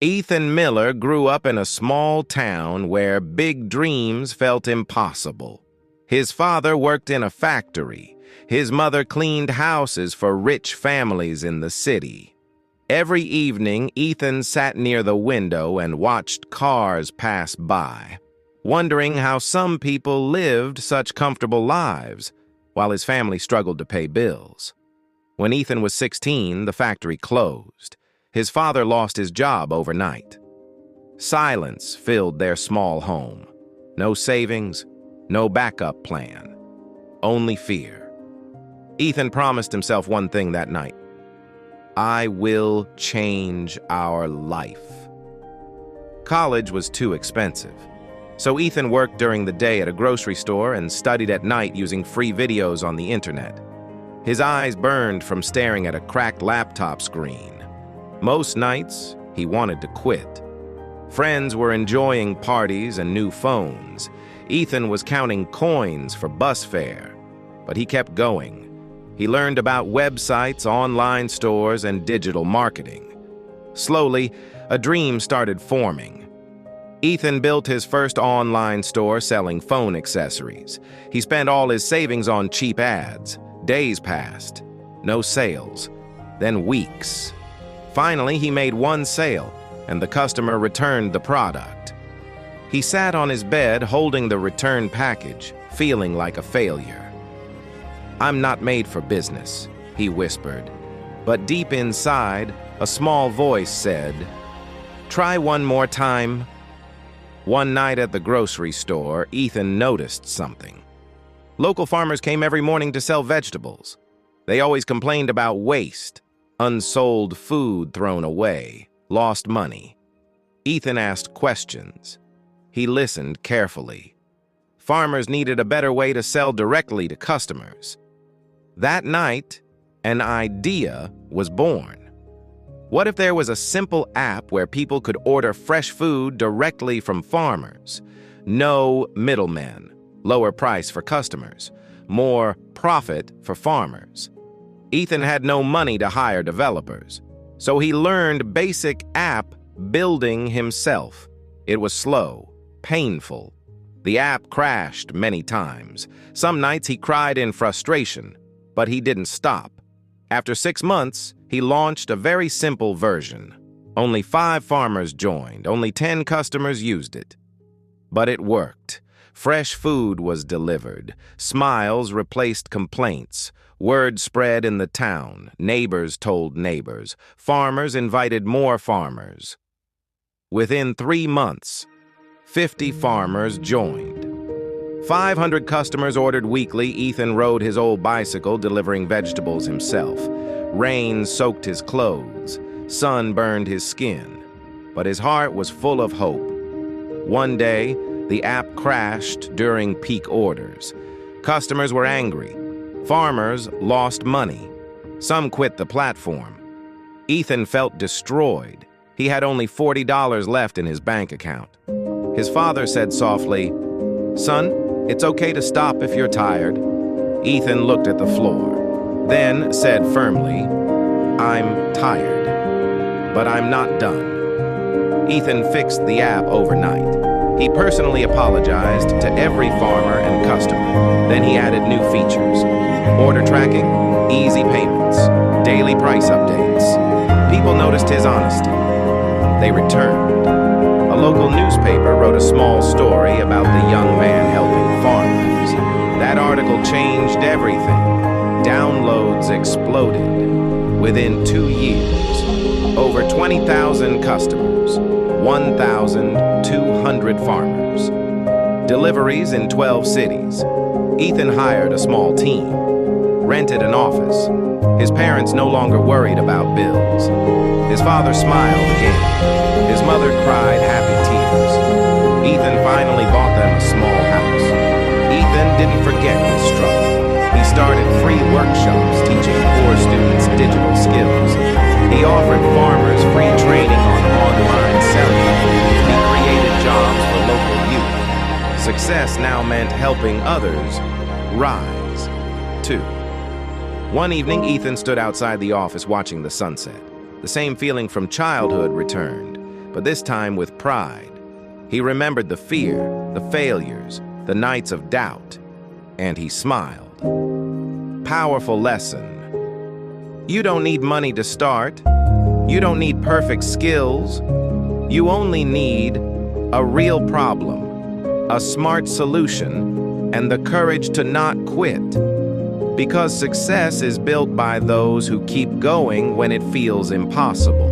Ethan Miller grew up in a small town where big dreams felt impossible. His father worked in a factory. His mother cleaned houses for rich families in the city. Every evening, Ethan sat near the window and watched cars pass by, wondering how some people lived such comfortable lives while his family struggled to pay bills. When Ethan was 16, the factory closed. His father lost his job overnight. Silence filled their small home. No savings, no backup plan. Only fear. Ethan promised himself one thing that night. I will change our life. College was too expensive, so Ethan worked during the day at a grocery store and studied at night using free videos on the internet. His eyes burned from staring at a cracked laptop screen. Most nights, he wanted to quit. Friends were enjoying parties and new phones. Ethan was counting coins for bus fare, but he kept going. He learned about websites, online stores, and digital marketing. Slowly, a dream started forming. Ethan built his first online store selling phone accessories. He spent all his savings on cheap ads. Days passed. No sales. Then weeks. Finally, he made one sale, and the customer returned the product. He sat on his bed holding the return package, feeling like a failure. I'm not made for business, he whispered. But deep inside, a small voice said, try one more time. One night at the grocery store, Ethan noticed something. Local farmers came every morning to sell vegetables. They always complained about waste. Unsold food thrown away, lost money. Ethan asked questions. He listened carefully. Farmers needed a better way to sell directly to customers. That night, an idea was born. What if there was a simple app where people could order fresh food directly from farmers? No middlemen, lower price for customers, more profit for farmers. Ethan had no money to hire developers, so he learned basic app building himself. It was slow, painful. The app crashed many times. Some nights he cried in frustration, but he didn't stop. After 6 months, he launched a very simple version. Only 5 farmers joined, only 10 customers used it. But it worked. Fresh food was delivered. Smiles replaced complaints. Word spread in the town. Neighbors told neighbors. Farmers invited more farmers. Within 3 months, 50 farmers joined. 500 customers ordered weekly. Ethan rode his old bicycle, delivering vegetables himself. Rain soaked his clothes. Sun burned his skin. But his heart was full of hope. One day, the app crashed during peak orders. Customers were angry. Farmers lost money. Some quit the platform. Ethan felt destroyed. He had only $40 left in his bank account. His father said softly, "Son, it's okay to stop if you're tired." Ethan looked at the floor, then said firmly, "I'm tired, but I'm not done." Ethan fixed the app overnight. He personally apologized to every farmer and customer. Then he added new features: order tracking, easy payments, daily price updates. People noticed his honesty. They returned. A local newspaper wrote a small story about the young man helping farmers. That article changed everything. Downloads exploded. Within 2 years, over 20,000 customers, 1,200 farmers. Deliveries in 12 cities. Ethan hired a small team, rented an office. His parents no longer worried about bills. His father smiled again. His mother cried happy tears. Ethan finally bought them a small house. Ethan didn't forget his struggle. He started free workshops teaching poor students digital skills. He offered farmers free training on online selling. He created jobs for local youth. Success now meant helping others rise, too. One evening, Ethan stood outside the office watching the sunset. The same feeling from childhood returned. but this time with pride. He remembered the fear, the failures, the nights of doubt, and he smiled. Powerful lesson. You don't need money to start. You don't need perfect skills. You only need a real problem, a smart solution, and the courage to not quit. Because success is built by those who keep going when it feels impossible.